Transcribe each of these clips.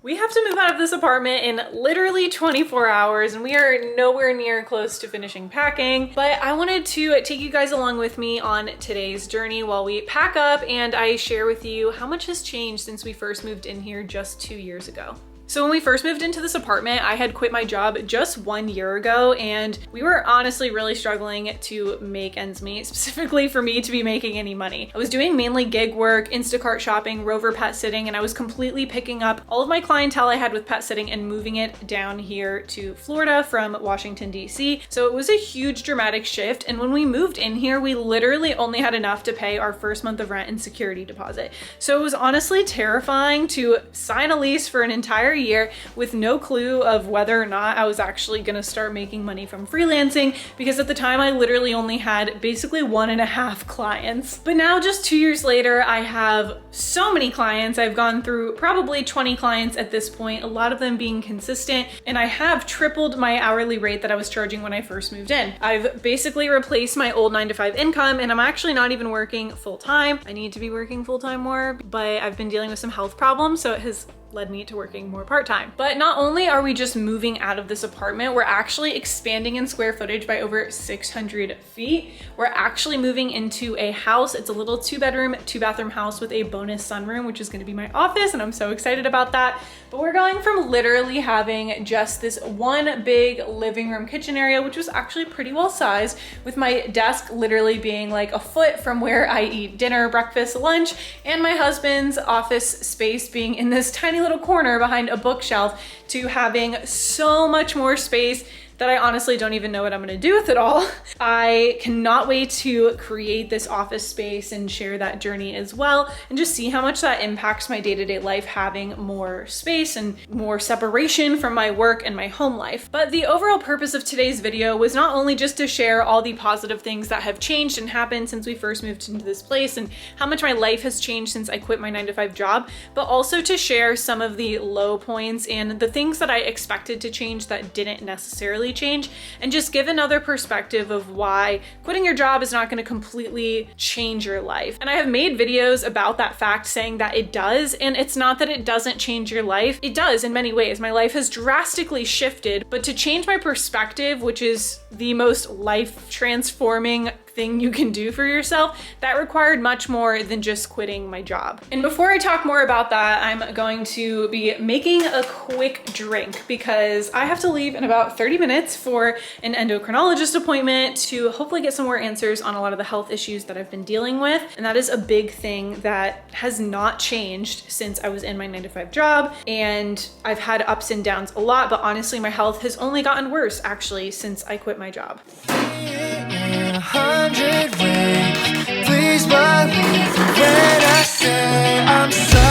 We have to move out of this apartment in literally 24 hours and we are nowhere near close to finishing packing, but I wanted to take you guys along with me on today's journey while we pack up and I share with you how much has changed since we first moved in here just 2 years ago. So when we first moved into this apartment, I had quit my job just 1 year ago and we were honestly really struggling to make ends meet, specifically for me to be making any money. I was doing mainly gig work, Instacart shopping, Rover pet sitting, and I was completely picking up all of my clientele I had with pet sitting and moving it down here to Florida from Washington, DC. So it was a huge dramatic shift. And when we moved in here, we literally only had enough to pay our first month of rent and security deposit. So it was honestly terrifying to sign a lease for an entire year with no clue of whether or not I was actually gonna start making money from freelancing, because at the time I literally only had basically 1.5 clients. But now just 2 years later, I have so many clients. I've gone through probably 20 clients at this point, a lot of them being consistent, and I have tripled my hourly rate that I was charging when I first moved in. I've basically replaced my old 9-to-5 income and I'm actually not even working full-time. I need to be working full-time more, but I've been dealing with some health problems, so it has led me to working more part-time. But not only are we just moving out of this apartment, we're actually expanding in square footage by over 600 feet. We're actually moving into a house. It's a little 2-bedroom, 2-bathroom house with a bonus sunroom, which is gonna be my office, and I'm so excited about that. But we're going from literally having just this one big living room kitchen area, which was actually pretty well sized, with my desk literally being like a foot from where I eat dinner, breakfast, lunch, and my husband's office space being in this tiny little corner behind a bookshelf, to having so much more space that I honestly don't even know what I'm gonna do with it all. I cannot wait to create this office space and share that journey as well, and just see how much that impacts my day-to-day life, having more space and more separation from my work and my home life. But the overall purpose of today's video was not only just to share all the positive things that have changed and happened since we first moved into this place and how much my life has changed since I quit my 9-to-5 job, but also to share some of the low points and the things that I expected to change that didn't necessarily change, and just give another perspective of why quitting your job is not going to completely change your life. And I have made videos about that fact, saying that it does, and it's not that it doesn't change your life. It does in many ways. My life has drastically shifted, but to change my perspective, which is the most life transforming thing you can do for yourself, that required much more than just quitting my job. And before I talk more about that, I'm going to be making a quick drink because I have to leave in about 30 minutes for an endocrinologist appointment to hopefully get some more answers on a lot of the health issues that I've been dealing with. And that is a big thing that has not changed since I was in my 9-to-5 job. And I've had ups and downs a lot, but honestly, my health has only gotten worse actually since I quit my job. In 100 ways, please believe when I say I'm sorry.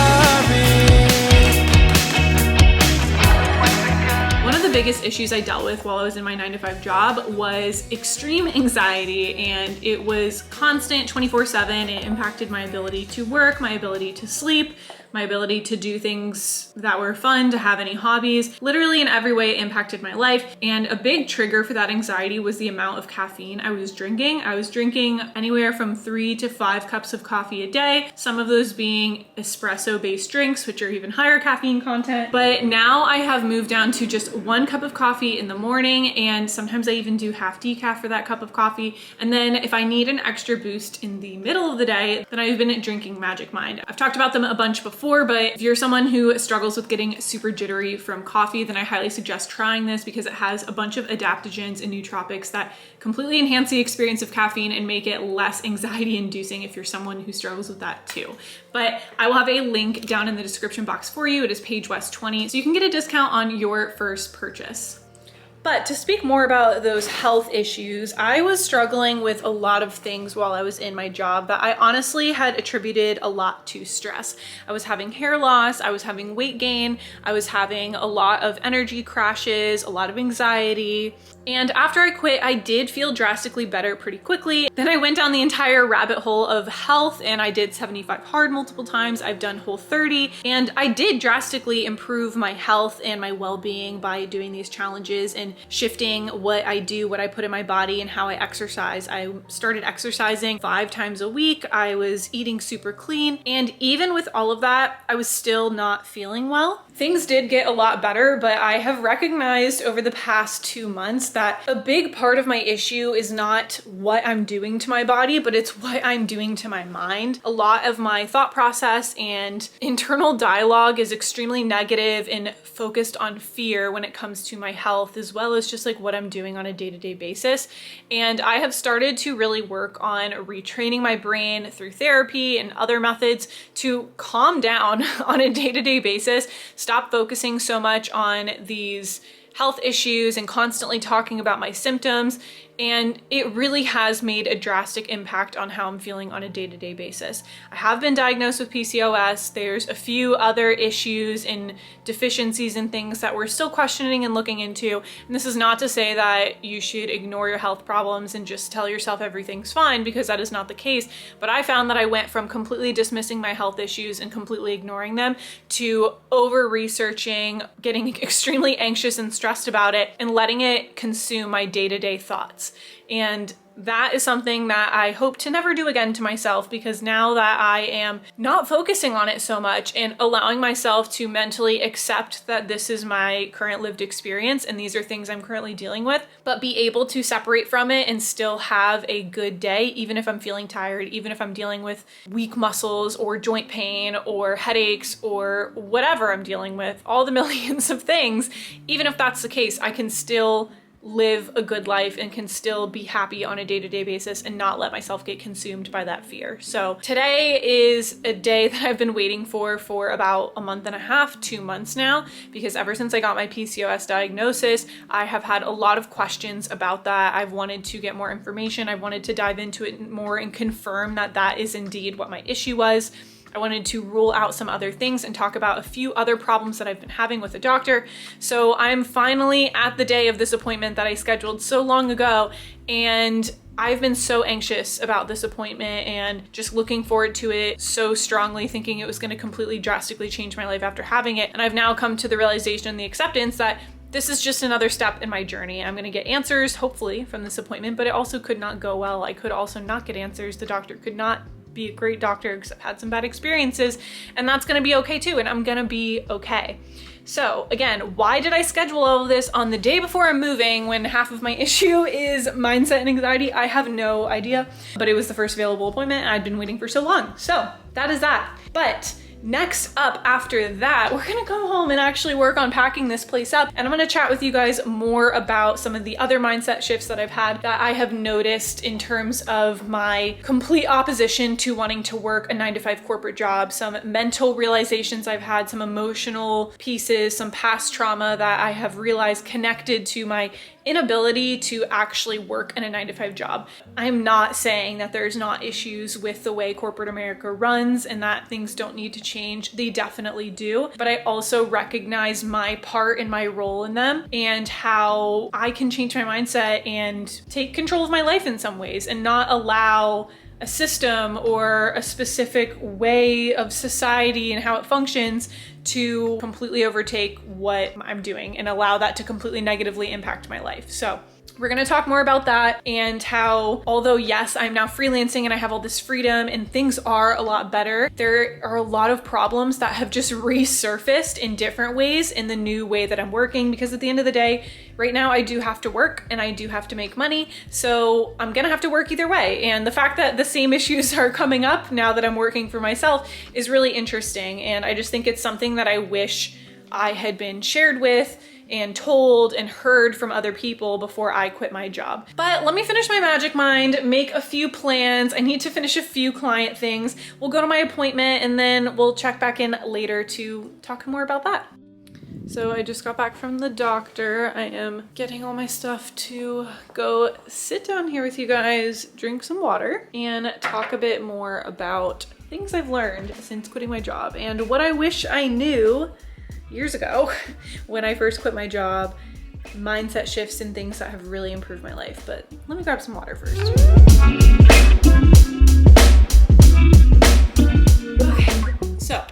One of the biggest issues I dealt with while I was in my 9-to-5 job was extreme anxiety, and it was constant 24/7. It impacted my ability to work, my ability to sleep, my ability to do things that were fun, to have any hobbies. Literally in every way it impacted my life. And a big trigger for that anxiety was the amount of caffeine I was drinking. I was drinking anywhere from 3 to 5 cups of coffee a day, some of those being espresso based drinks, which are even higher caffeine content. But now I have moved down to just 1 cup of coffee in the morning, and sometimes I even do half decaf for that cup of coffee. And then if I need an extra boost in the middle of the day, then I've been drinking Magic Mind. I've talked about them a bunch before, but if you're someone who struggles with getting super jittery from coffee, then I highly suggest trying this because it has a bunch of adaptogens and nootropics that completely enhance the experience of caffeine and make it less anxiety inducing if you're someone who struggles with that too. But I will have a link down in the description box for you. It is Paige West 20, so you can get a discount on your first purchase. But to speak more about those health issues, I was struggling with a lot of things while I was in my job that I honestly had attributed a lot to stress. I was having hair loss, I was having weight gain, I was having a lot of energy crashes, a lot of anxiety. And after I quit, I did feel drastically better pretty quickly. Then I went down the entire rabbit hole of health, and I did 75 hard multiple times. I've done Whole30, and I did drastically improve my health and my well-being by doing these challenges and and shifting what I do, what I put in my body, and how I exercise. I started exercising 5 times a week. I was eating super clean. And even with all of that, I was still not feeling well. Things did get a lot better, but I have recognized over the past 2 months that a big part of my issue is not what I'm doing to my body, but it's what I'm doing to my mind. A lot of my thought process and internal dialogue is extremely negative and focused on fear when it comes to my health, as well as just like what I'm doing on a day-to-day basis. And I have started to really work on retraining my brain through therapy and other methods to calm down on a day-to-day basis, stop focusing so much on these health issues and constantly talking about my symptoms. And it really has made a drastic impact on how I'm feeling on a day-to-day basis. I have been diagnosed with PCOS. There's a few other issues and deficiencies and things that we're still questioning and looking into. And this is not to say that you should ignore your health problems and just tell yourself everything's fine, because that is not the case. But I found that I went from completely dismissing my health issues and completely ignoring them to over-researching, getting extremely anxious and stressed about it, and letting it consume my day-to-day thoughts. And that is something that I hope to never do again to myself, because now that I am not focusing on it so much and allowing myself to mentally accept that this is my current lived experience and these are things I'm currently dealing with, but be able to separate from it and still have a good day, even if I'm feeling tired, even if I'm dealing with weak muscles or joint pain or headaches or whatever I'm dealing with, all the millions of things. Even if that's the case, I can still live a good life and can still be happy on a day-to-day basis and not let myself get consumed by that fear. So today is a day that I've been waiting for about a month and a half, 2 months now, because ever since I got my PCOS diagnosis, I have had a lot of questions about that. I've wanted to get more information. I wanted to dive into it more and confirm that that is indeed what my issue was. I wanted to rule out some other things and talk about a few other problems that I've been having with a doctor. So I'm finally at the day of this appointment that I scheduled so long ago, and I've been so anxious about this appointment and just looking forward to it so strongly, thinking it was going to completely drastically change my life after having it. And I've now come to the realization and the acceptance that this is just another step in my journey. I'm going to get answers, hopefully, from this appointment, but it also could not go well. I could also not get answers. The doctor could not be a great doctor because I've had some bad experiences, and that's going to be okay too, and I'm going to be okay. So again, why did I schedule all of this on the day before I'm moving when half of my issue is mindset and anxiety? I have no idea, but it was the first available appointment and I'd been waiting for so long. So that is that. But next up after that, we're gonna go home and actually work on packing this place up. And I'm gonna chat with you guys more about some of the other mindset shifts that I've had that I have noticed in terms of my complete opposition to wanting to work a 9-to-5 corporate job, some mental realizations I've had, some emotional pieces, some past trauma that I have realized connected to my inability to actually work in a 9-to-5 job. I'm not saying that there's not issues with the way corporate America runs and that things don't need to change. They definitely do. But I also recognize my part and my role in them and how I can change my mindset and take control of my life in some ways and not allow a system or a specific way of society and how it functions to completely overtake what I'm doing and allow that to completely negatively impact my life. So we're gonna talk more about that and how, although yes, I'm now freelancing and I have all this freedom and things are a lot better, there are a lot of problems that have just resurfaced in different ways in the new way that I'm working, because at the end of the day, right now I do have to work and I do have to make money. So I'm gonna have to work either way. And the fact that the same issues are coming up now that I'm working for myself is really interesting. And I just think it's something that I wish I had been shared with and told and heard from other people before I quit my job. But let me finish my magic mind, make a few plans. I need to finish a few client things. We'll go to my appointment and then we'll check back in later to talk more about that. So I just got back from the doctor. I am getting all my stuff to go sit down here with you guys, drink some water, and talk a bit more about things I've learned since quitting my job and what I wish I knew years ago when I first quit my job, mindset shifts and things that have really improved my life. But let me grab some water first. Okay, so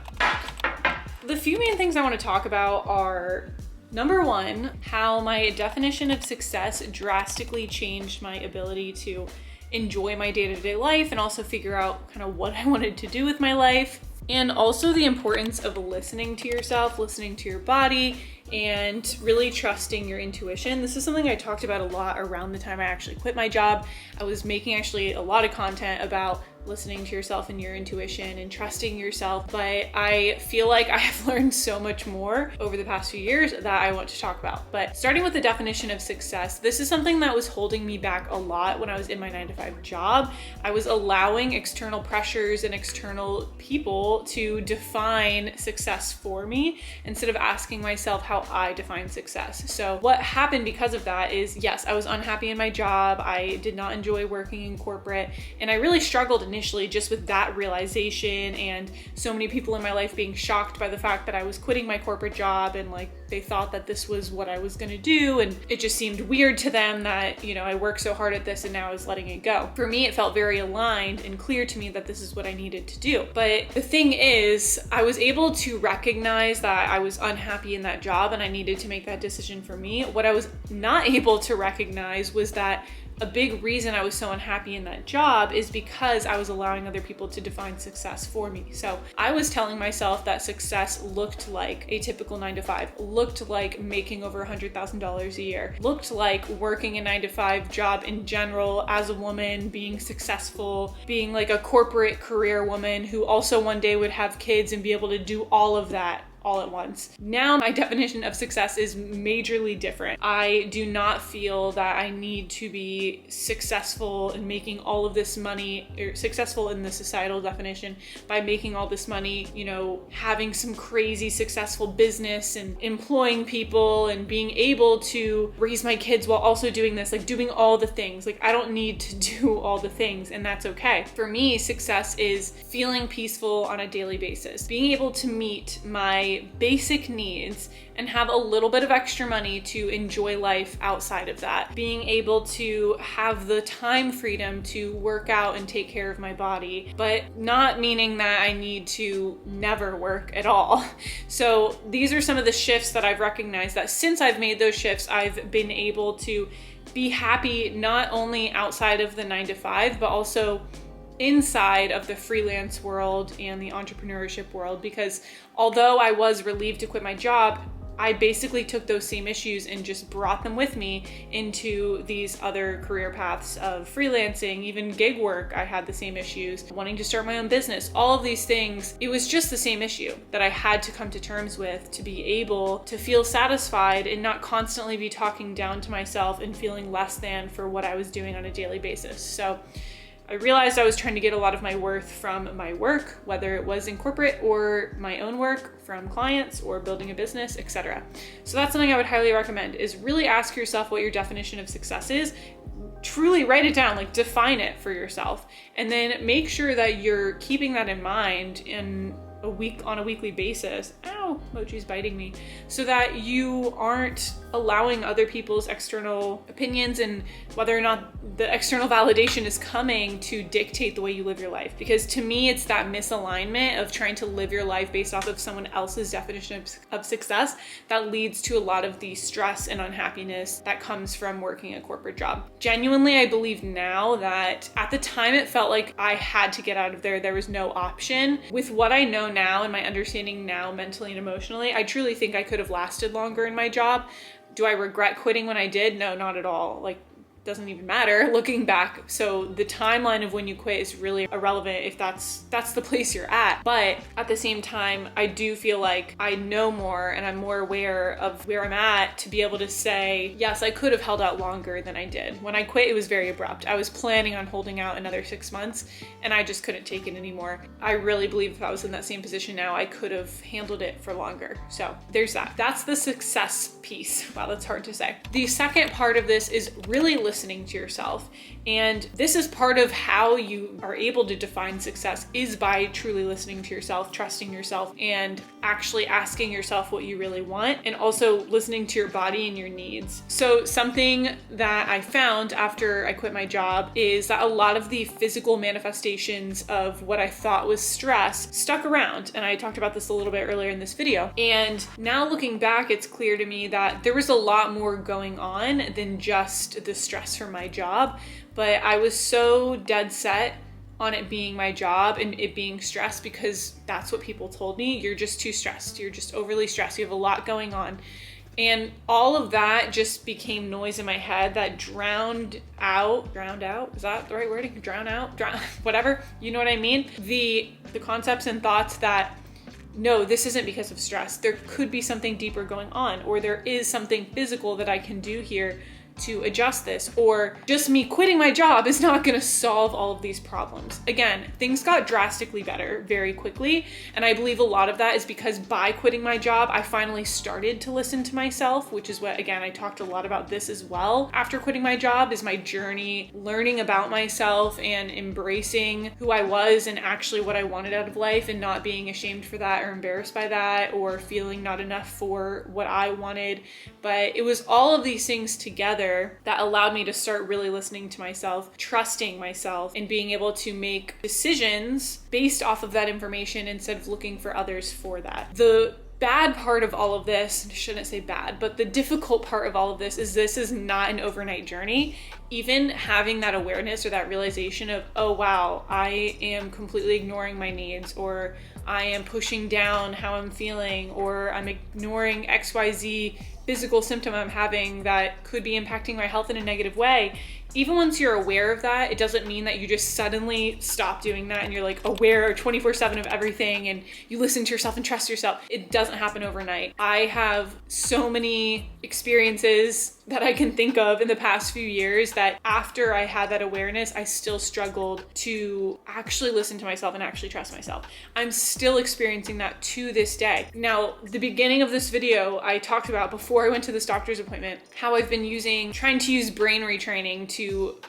the few main things I want to talk about are Number one, how my definition of success drastically changed my ability to enjoy my day-to-day life and also figure out kind of what I wanted to do with my life. And also the importance of listening to yourself, listening to your body, and really trusting your intuition. This is something I talked about a lot around the time I actually quit my job. I was making actually a lot of content about listening to yourself and your intuition and trusting yourself, but I feel like I have learned so much more over the past few years that I want to talk about. But starting with the definition of success, this is something that was holding me back a lot when I was in my 9-to-5 job. I was allowing external pressures and external people to define success for me instead of asking myself how I define success. So what happened because of that is, yes, I was unhappy in my job. I did not enjoy working in corporate, and I really struggled initially just with that realization, and so many people in my life being shocked by the fact that I was quitting my corporate job, and like they thought that this was what I was gonna do, and it just seemed weird to them that, you know, I worked so hard at this and now I was letting it go. For me, it felt very aligned and clear to me that this is what I needed to do. But the thing is, I was able to recognize that I was unhappy in that job and I needed to make that decision for me. What I was not able to recognize was that a big reason I was so unhappy in that job is because I was allowing other people to define success for me. So I was telling myself that success looked like a typical 9-to-5, looked like making over $100,000 a year, looked like working a 9-to-5 job in general as a woman, being successful, being like a corporate career woman who also one day would have kids and be able to do all of that all at once. Now my definition of success is majorly different. I do not feel that I need to be successful in making all of this money, or successful in the societal definition by making all this money, you know, having some crazy successful business and employing people and being able to raise my kids while also doing this, like doing all the things. Like I don't need to do all the things, and that's okay. For me, success is feeling peaceful on a daily basis, being able to meet my basic needs and have a little bit of extra money to enjoy life outside of that. Being able to have the time freedom to work out and take care of my body, but not meaning that I need to never work at all. So these are some of the shifts that I've recognized, that since I've made those shifts, I've been able to be happy not only outside of the 9-to-5, but also inside of the freelance world and the entrepreneurship world. Because although I was relieved to quit my job, I basically took those same issues and just brought them with me into these other career paths of freelancing, even gig work. I had the same issues, wanting to start my own business, all of these things. It was just the same issue that I had to come to terms with to be able to feel satisfied and not constantly be talking down to myself and feeling less than for what I was doing on a daily basis. So I realized I was trying to get a lot of my worth from my work, whether it was in corporate or my own work from clients or building a business, etc. So that's something I would highly recommend, is really ask yourself what your definition of success is. Truly write it down, like define it for yourself, and then make sure that you're keeping that in mind on a weekly basis. Ow, Mochi's biting me. So that you aren't allowing other people's external opinions and whether or not the external validation is coming to dictate the way you live your life. Because to me, it's that misalignment of trying to live your life based off of someone else's definition of success that leads to a lot of the stress and unhappiness that comes from working a corporate job. Genuinely, I believe now that at the time it felt like I had to get out of there. There was no option. With what I know now and my understanding now mentally and emotionally, I truly think I could have lasted longer in my job. Do I regret quitting when I did? No, not at all. Like, doesn't even matter looking back. So the timeline of when you quit is really irrelevant if that's the place you're at. But at the same time, I do feel like I know more and I'm more aware of where I'm at to be able to say, yes, I could have held out longer than I did. When I quit, it was very abrupt. I was planning on holding out another 6 months and I just couldn't take it anymore. I really believe if I was in that same position now, I could have handled it for longer. So there's that. That's the success piece. Wow, that's hard to say. The second part of this is really listening listening to yourself. And this is part of how you are able to define success, is by truly listening to yourself, trusting yourself, and actually asking yourself what you really want, and also listening to your body and your needs. So something that I found after I quit my job is that a lot of the physical manifestations of what I thought was stress stuck around. And I talked about this a little bit earlier in this video. And now looking back, it's clear to me that there was a lot more going on than just the stress from my job. But I was so dead set on it being my job and it being stress, because that's what people told me. You're just too stressed. You're just overly stressed. You have a lot going on. And all of that just became noise in my head that drowned out, is that the right wording? Drown out, whatever, you know what I mean? The concepts and thoughts that, no, this isn't because of stress. There could be something deeper going on, or there is something physical that I can do here to adjust this, or just me quitting my job is not going to solve all of these problems. Again, things got drastically better very quickly, and I believe a lot of that is because by quitting my job, I finally started to listen to myself, which is what, again, I talked a lot about this as well. After quitting my job is my journey learning about myself and embracing who I was and actually what I wanted out of life, and not being ashamed for that or embarrassed by that or feeling not enough for what I wanted. But it was all of these things together that allowed me to start really listening to myself, trusting myself, and being able to make decisions based off of that information instead of looking for others for that. The bad part of all of this, I shouldn't say bad, but the difficult part of all of this is not an overnight journey. Even having that awareness or that realization of, oh wow, I am completely ignoring my needs, or I am pushing down how I'm feeling, or I'm ignoring XYZ physical symptom I'm having that could be impacting my health in a negative way. Even once you're aware of that, it doesn't mean that you just suddenly stop doing that and you're like aware 24/7 of everything and you listen to yourself and trust yourself. It doesn't happen overnight. I have so many experiences that I can think of in the past few years that after I had that awareness, I still struggled to actually listen to myself and actually trust myself. I'm still experiencing that to this day. Now, the beginning of this video, I talked about before I went to this doctor's appointment, how I've been trying to use brain retraining to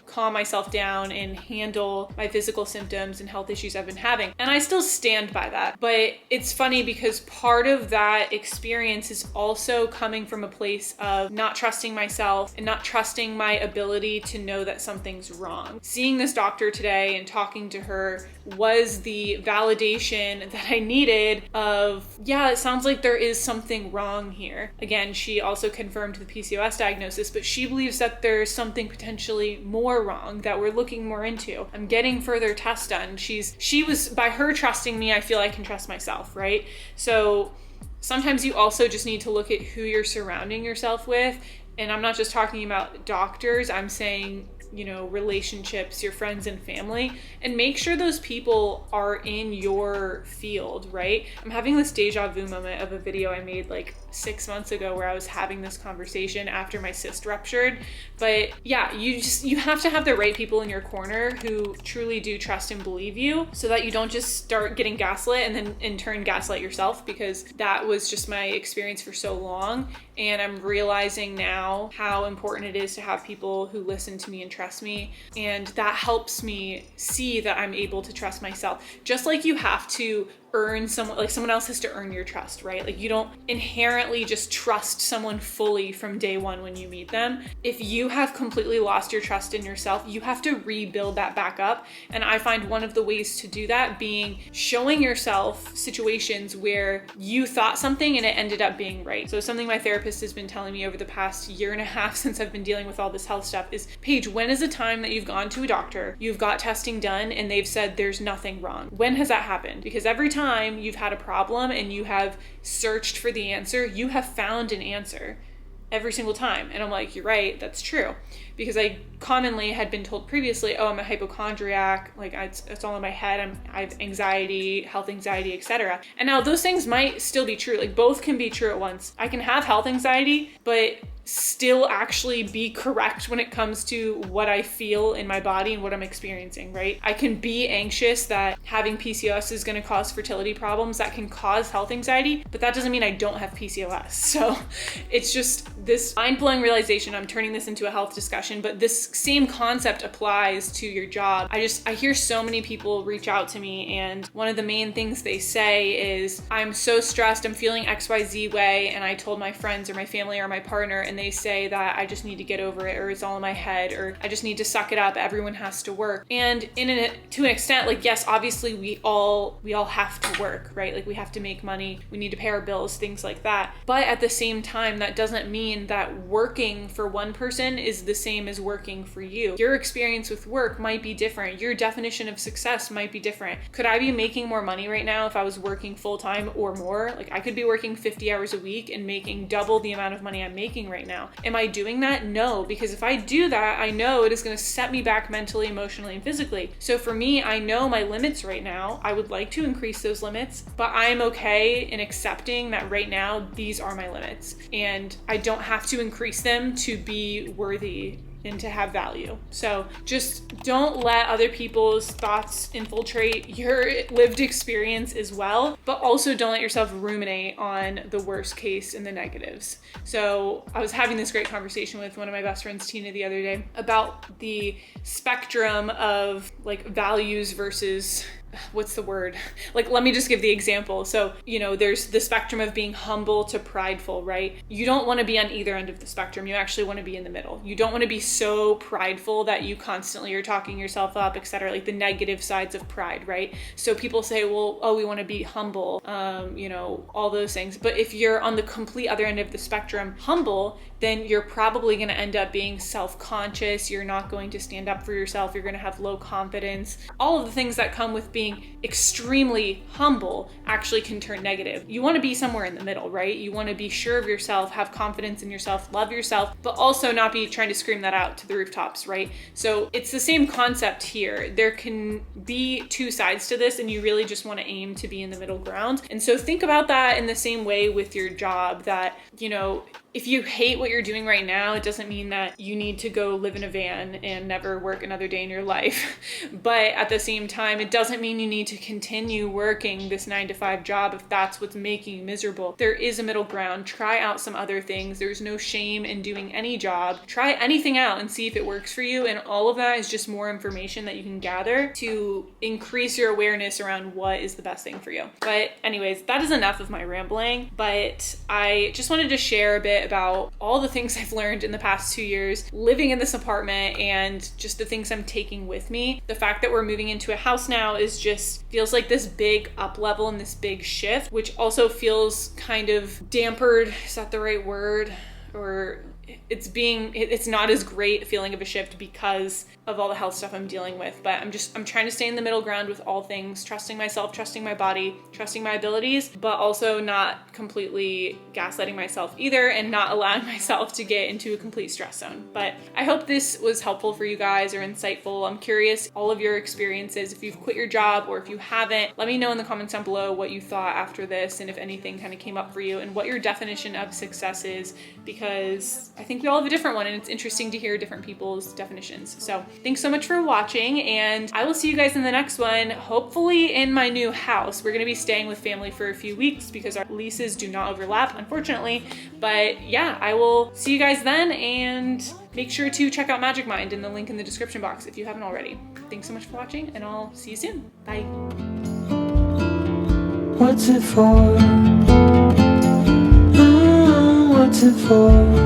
calm myself down and handle my physical symptoms and health issues I've been having. And I still stand by that. But it's funny because part of that experience is also coming from a place of not trusting myself and not trusting my ability to know that something's wrong. Seeing this doctor today and talking to her was the validation that I needed of, yeah, it sounds like there is something wrong here. Again, she also confirmed the PCOS diagnosis, but she believes that there's something potentially more wrong that we're looking more into. I'm getting further tests done. She was, by her trusting me, I feel I can trust myself, right? So sometimes you also just need to look at who you're surrounding yourself with. And I'm not just talking about doctors, I'm saying, relationships, your friends and family, and make sure those people are in your field, right? I'm having this deja vu moment of a video I made like 6 months ago where I was having this conversation after my cyst ruptured. But yeah, you have to have the right people in your corner who truly do trust and believe you, so that you don't just start getting gaslit and then in turn gaslight yourself, because that was just my experience for so long. And I'm realizing now how important it is to have people who listen to me and trust me. And that helps me see that I'm able to trust myself. Just like you have to earn someone, like someone else has to earn your trust, right? Like you don't inherently just trust someone fully from day one when you meet them. If you have completely lost your trust in yourself, you have to rebuild that back up. And I find one of the ways to do that being showing yourself situations where you thought something and it ended up being right. So something my therapist has been telling me over the past year and a half since I've been dealing with all this health stuff is, Paige, when is a time that you've gone to a doctor, you've got testing done, and they've said there's nothing wrong? When has that happened? Because every time you've had a problem and you have searched for the answer, you have found an answer every single time. And I'm like, you're right, that's true. Because I commonly had been told previously, oh, I'm a hypochondriac, like it's all in my head, I have anxiety, health anxiety, etc. And now those things might still be true, like both can be true at once. I can have health anxiety, but still actually be correct when it comes to what I feel in my body and what I'm experiencing, right? I can be anxious that having PCOS is going to cause fertility problems, that can cause health anxiety, but that doesn't mean I don't have PCOS. So it's just this mind-blowing realization. I'm turning this into a health discussion, but this same concept applies to your job. I hear so many people reach out to me, and one of the main things they say is, I'm so stressed, I'm feeling XYZ way, and I told my friends or my family or my partner, and they say that I just need to get over it, or it's all in my head, or I just need to suck it up, everyone has to work. And to an extent, like, yes, obviously we all have to work, right? Like, we have to make money, we need to pay our bills, things like that. But at the same time, that doesn't mean that working for one person is the same as working for you. Your experience with work might be different. Your definition of success might be different. Could I be making more money right now if I was working full-time or more? Like, I could be working 50 hours a week and making double the amount of money I'm making right now. Am I doing that? No, because if I do that, I know it is going to set me back mentally, emotionally, and physically. So for me, I know my limits right now. I would like to increase those limits, but I'm okay in accepting that right now, these are my limits, and I don't have to increase them to be worthy and to have value. So just don't let other people's thoughts infiltrate your lived experience as well, but also don't let yourself ruminate on the worst case and the negatives. So I was having this great conversation with one of my best friends, Tina, the other day about the spectrum of like values versus what's the word? Like, let me just give the example. So, there's the spectrum of being humble to prideful, right? You don't want to be on either end of the spectrum. You actually want to be in the middle. You don't want to be so prideful that you constantly are talking yourself up, etc. Like the negative sides of pride, right? So people say, well, we want to be humble, all those things. But if you're on the complete other end of the spectrum, humble, then you're probably going to end up being self-conscious. You're not going to stand up for yourself. You're going to have low confidence. All of the things that come with being extremely humble actually can turn negative. You want to be somewhere in the middle, right? You want to be sure of yourself, have confidence in yourself, love yourself, but also not be trying to scream that out to the rooftops, right? So it's the same concept here. There can be two sides to this, and you really just want to aim to be in the middle ground. And so think about that in the same way with your job, that, if you hate what you're doing right now, it doesn't mean that you need to go live in a van and never work another day in your life. But at the same time, it doesn't mean you need to continue working this 9-to-5 job if that's what's making you miserable. There is a middle ground. Try out some other things. There's no shame in doing any job. Try anything out and see if it works for you. And all of that is just more information that you can gather to increase your awareness around what is the best thing for you. But anyways, that is enough of my rambling. But I just wanted to share a bit about all the things I've learned in the past 2 years living in this apartment and just the things I'm taking with me. The fact that we're moving into a house now feels like this big up level and this big shift, which also feels kind of dampered. Is that the right word? Or it's not as great a feeling of a shift because of all the health stuff I'm dealing with. But I'm trying to stay in the middle ground with all things, trusting myself, trusting my body, trusting my abilities, but also not completely gaslighting myself either, and not allowing myself to get into a complete stress zone. But I hope this was helpful for you guys or insightful. I'm curious all of your experiences. If you've quit your job or if you haven't, let me know in the comments down below what you thought after this, and if anything kind of came up for you, and what your definition of success is, because I think we all have a different one, and it's interesting to hear different people's definitions. So thanks so much for watching, and I will see you guys in the next one, hopefully in my new house. We're gonna be staying with family for a few weeks because our leases do not overlap, unfortunately. But yeah, I will see you guys then, and make sure to check out Magic Mind in the link in the description box if you haven't already. Thanks so much for watching, and I'll see you soon. Bye. What's it for? What's it for?